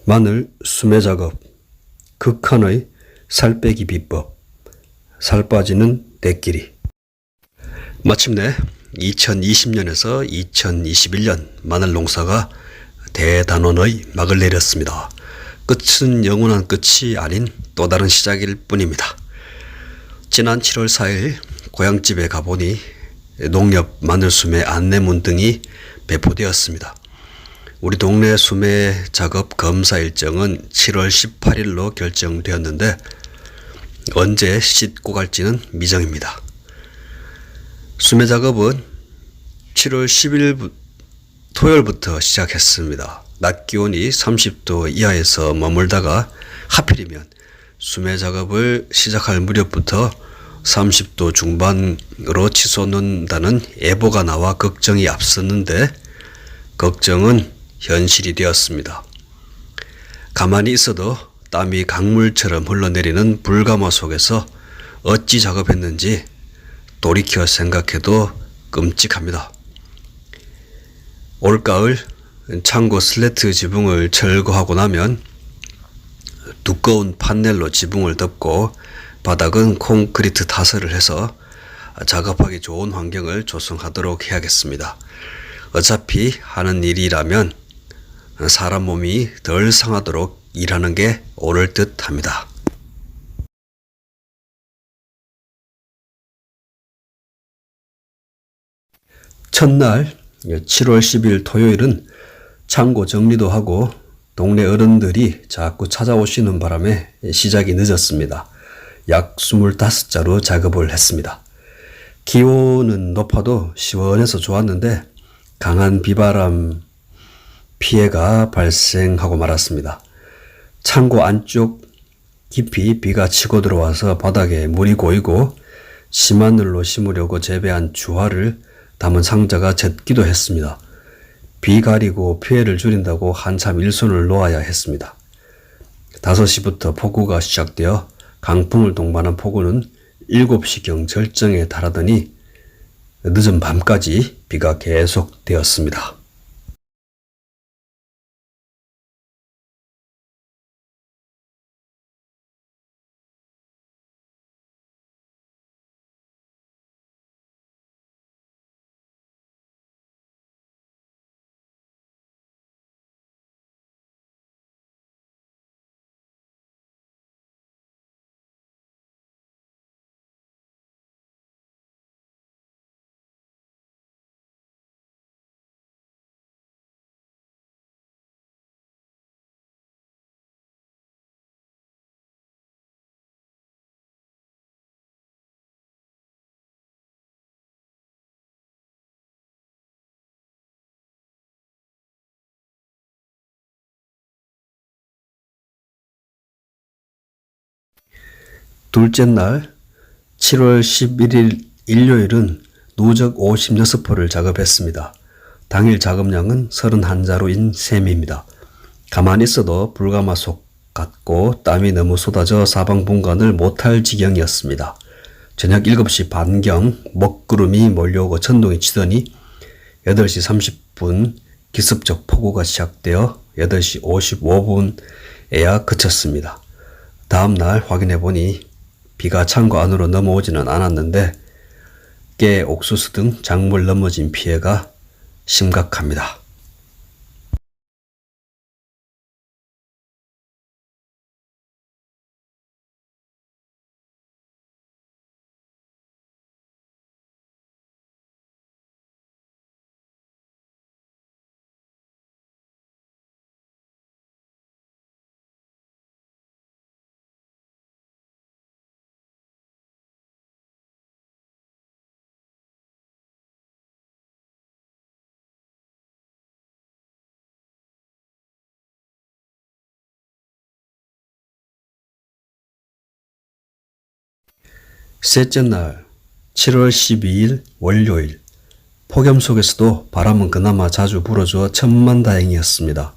마늘 수매 작업, 극한의 살 빼기 비법, 살 빠지는 때끼리. 마침내 2020년에서 2021년 마늘 농사가 대단원의 막을 내렸습니다. 끝은 영원한 끝이 아닌 또 다른 시작일 뿐입니다. 지난 7월 4일 고향집에 가보니 농협 마늘 수매 안내문 등이 배포되었습니다. 우리 동네 수매 작업 검사 일정은 7월 18일로 결정되었는데 언제 씻고 갈지는 미정입니다. 수매 작업은 7월 10일 토요일부터 시작했습니다. 낮 기온이 30도 이하에서 머물다가 하필이면 수매 작업을 시작할 무렵부터 30도 중반으로 치솟는다는 예보가 나와 걱정이 앞섰는데 걱정은 현실이 되었습니다. 가만히 있어도 땀이 강물처럼 흘러내리는 불가마 속에서 어찌 작업했는지 돌이켜 생각해도 끔찍합니다. 올가을 창고 슬래트 지붕을 철거하고 나면 두꺼운 판넬로 지붕을 덮고 바닥은 콘크리트 타설을 해서 작업하기 좋은 환경을 조성하도록 해야겠습니다. 어차피 하는 일이라면 사람 몸이 덜 상하도록 일하는 게 옳을 듯 합니다. 첫날 7월 10일 토요일은 창고 정리도 하고 동네 어른들이 자꾸 찾아오시는 바람에 시작이 늦었습니다. 약 25자로 작업을 했습니다. 기온은 높아도 시원해서 좋았는데 강한 비바람 피해가 발생하고 말았습니다. 창고 안쪽 깊이 비가 치고 들어와서 바닥에 물이 고이고 씨마늘로 심으려고 재배한 주화를 담은 상자가 젖기도 했습니다. 비 가리고 피해를 줄인다고 한참 일손을 놓아야 했습니다. 5시부터 폭우가 시작되어 강풍을 동반한 폭우는 7시경 절정에 달하더니 늦은 밤까지 비가 계속되었습니다. 둘째 날 7월 11일 일요일은 누적 56포를 작업했습니다. 당일 작업량은 31자루인 셈입니다. 가만히 있어도 불가마 속 같고 땀이 너무 쏟아져 사방분간을 못할 지경이었습니다. 저녁 7시 반경 먹구름이 몰려오고 천둥이 치더니 8시 30분 기습적 폭우가 시작되어 8시 55분에야 그쳤습니다. 다음 날 확인해 보니 비가 창고 안으로 넘어오지는 않았는데 깨, 옥수수 등 작물 넘어진 피해가 심각합니다. 셋째 날 7월 12일 월요일 폭염 속에서도 바람은 그나마 자주 불어주어 천만다행이었습니다.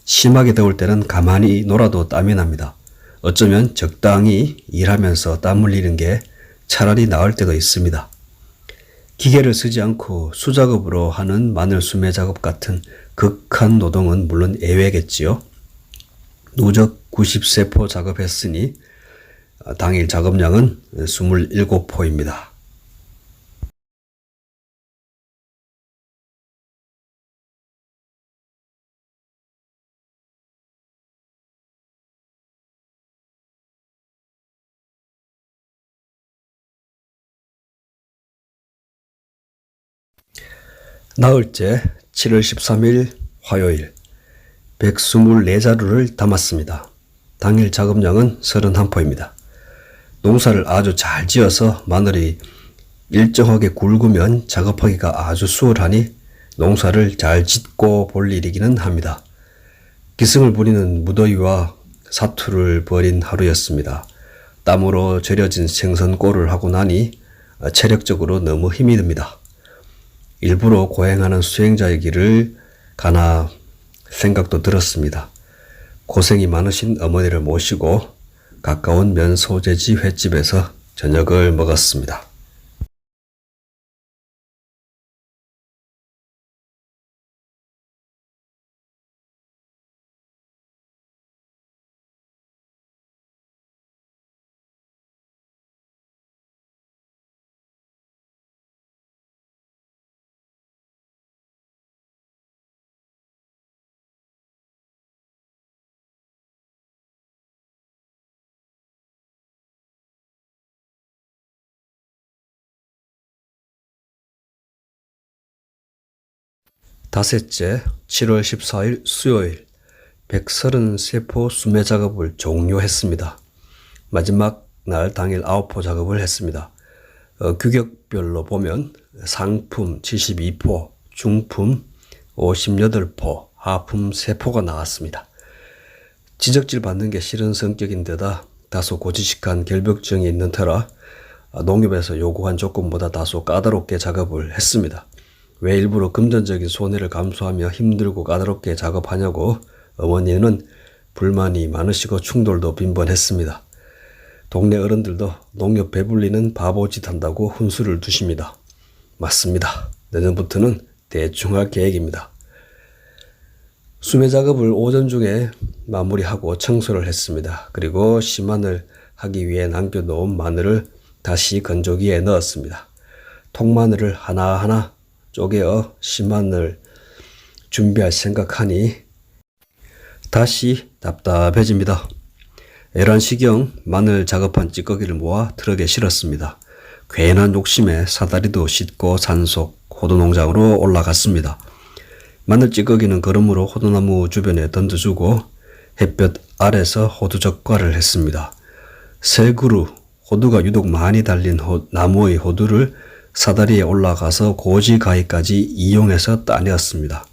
심하게 더울 때는 가만히 놀아도 땀이 납니다. 어쩌면 적당히 일하면서 땀 흘리는 게 차라리 나을 때도 있습니다. 기계를 쓰지 않고 수작업으로 하는 마늘 수매 작업 같은 극한 노동은 물론 예외겠지요. 누적 90세포 작업했으니 당일 작업량은 27포입니다. 나흘째 7월 13일 화요일 124자루를 담았습니다. 당일 작업량은 31포입니다. 농사를 아주 잘 지어서 마늘이 일정하게 굵으면 작업하기가 아주 수월하니 농사를 잘 짓고 볼 일이기는 합니다. 기승을 부리는 무더위와 사투를 벌인 하루였습니다. 땀으로 절여진 생선골을 하고 나니 체력적으로 너무 힘이 듭니다. 일부러 고행하는 수행자의 길을 가나 생각도 들었습니다. 고생이 많으신 어머니를 모시고 가까운 면소재지 횟집에서 저녁을 먹었습니다. 닷새째 7월 14일 수요일 133포 수매 작업을 종료했습니다. 마지막 날 당일 9포 작업을 했습니다. 규격별로 보면 상품 72포, 중품 58포, 하품 3포가 나왔습니다. 지적질 받는 게 싫은 성격인 데다 다소 고지식한 결벽증이 있는 터라 농협에서 요구한 조건보다 다소 까다롭게 작업을 했습니다. 왜 일부러 금전적인 손해를 감수하며 힘들고 까다롭게 작업하냐고 어머니는 불만이 많으시고 충돌도 빈번했습니다. 동네 어른들도 농협 배불리는 바보짓 한다고 훈수를 두십니다. 맞습니다. 내년부터는 대충 할 계획입니다. 수매 작업을 오전 중에 마무리하고 청소를 했습니다. 그리고 심한을 하기 위해 남겨놓은 마늘을 다시 건조기에 넣었습니다. 통마늘을 하나하나 쪼개어 심한을 준비할 생각하니 다시 답답해집니다. 11시경 마늘 작업한 찌꺼기를 모아 트럭에 실었습니다. 괜한 욕심에 사다리도 싣고 산속 호두농장으로 올라갔습니다. 마늘 찌꺼기는 거름으로 호두나무 주변에 던져주고 햇볕 아래서 호두 적과를 했습니다. 세 그루 호두가 유독 많이 달린 나무의 호두를 사다리에 올라가서 고지 가위까지 이용해서 따내었습니다.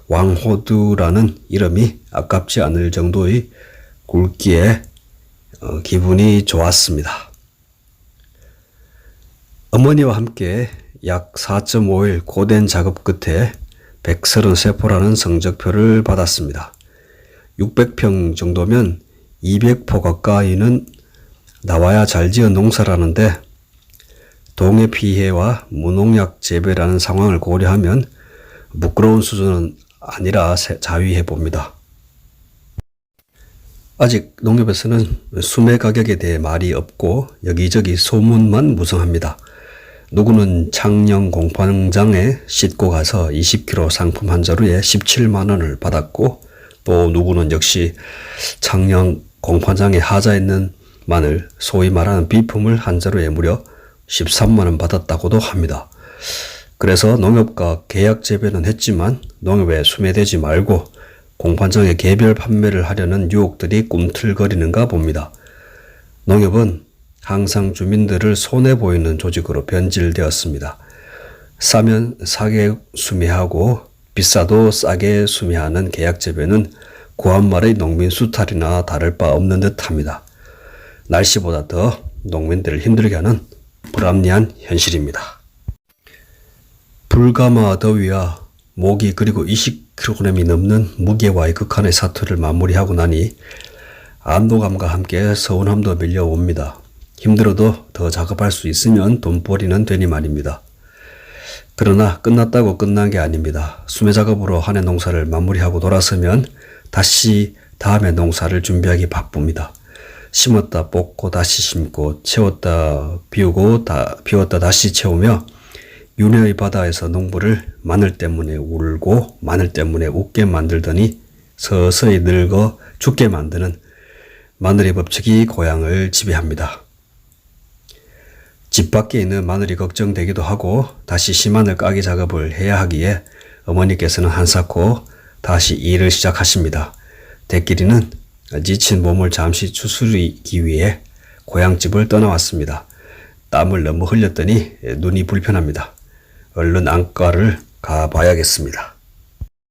왕호두라는 이름이 아깝지 않을 정도의 굵기에 기분이 좋았습니다. 어머니와 함께 약 4.5일 고된 작업 끝에 133포라는 성적표를 받았습니다. 600평 정도면 200포 가까이는 나와야 잘 지은 농사라는데 동해 피해와 무농약 재배라는 상황을 고려하면 부끄러운 수준은 아니라 자위해 봅니다. 아직 농협에서는 수매 가격에 대해 말이 없고 여기저기 소문만 무성합니다. 누구는 창녕 공판장에 싣고 가서 20kg 상품 한 자루에 17만 원을 받았고 또 누구는 역시 창녕 공판장에 하자 있는 마늘, 소위 말하는 비품을 한 자루에 무려 13만 원 받았다고도 합니다. 그래서 농협과 계약 재배는 했지만 농협에 수매되지 말고 공판장에 개별 판매를 하려는 유혹들이 꿈틀거리는가 봅니다. 농협은 항상 주민들을 손해보이는 조직으로 변질되었습니다. 싸면 싸게 수매하고 비싸도 싸게 수매하는 계약 재배는 구한말의 농민 수탈이나 다를 바 없는 듯합니다. 날씨보다 더 농민들을 힘들게 하는 불합리한 현실입니다. 불가마 더위와 모기 그리고 20kg이 넘는 무게와의 극한의 사투를 마무리하고 나니 안도감과 함께 서운함도 밀려옵니다. 힘들어도 더 작업할 수 있으면 돈벌이는 되니 말입니다. 그러나 끝났다고 끝난 게 아닙니다. 수매 작업으로 한 해 농사를 마무리하고 돌아서면 다시 다음에 농사를 준비하기 바쁩니다. 심었다 뽑고 다시 심고 채웠다 비우고 비웠다 다시 채우며 윤회의 바다에서 농부를 마늘 때문에 울고 마늘 때문에 웃게 만들더니 서서히 늙어 죽게 만드는 마늘의 법칙이 고향을 지배합니다. 집 밖에 있는 마늘이 걱정되기도 하고 다시 씨마늘 까기 작업을 해야 하기에 어머니께서는 한사코 다시 일을 시작하십니다. 대끼리는 지친 몸을 잠시 추스리기 위해 고향집을 떠나왔습니다. 땀을 너무 흘렸더니 눈이 불편합니다. 얼른 안과를 가봐야겠습니다.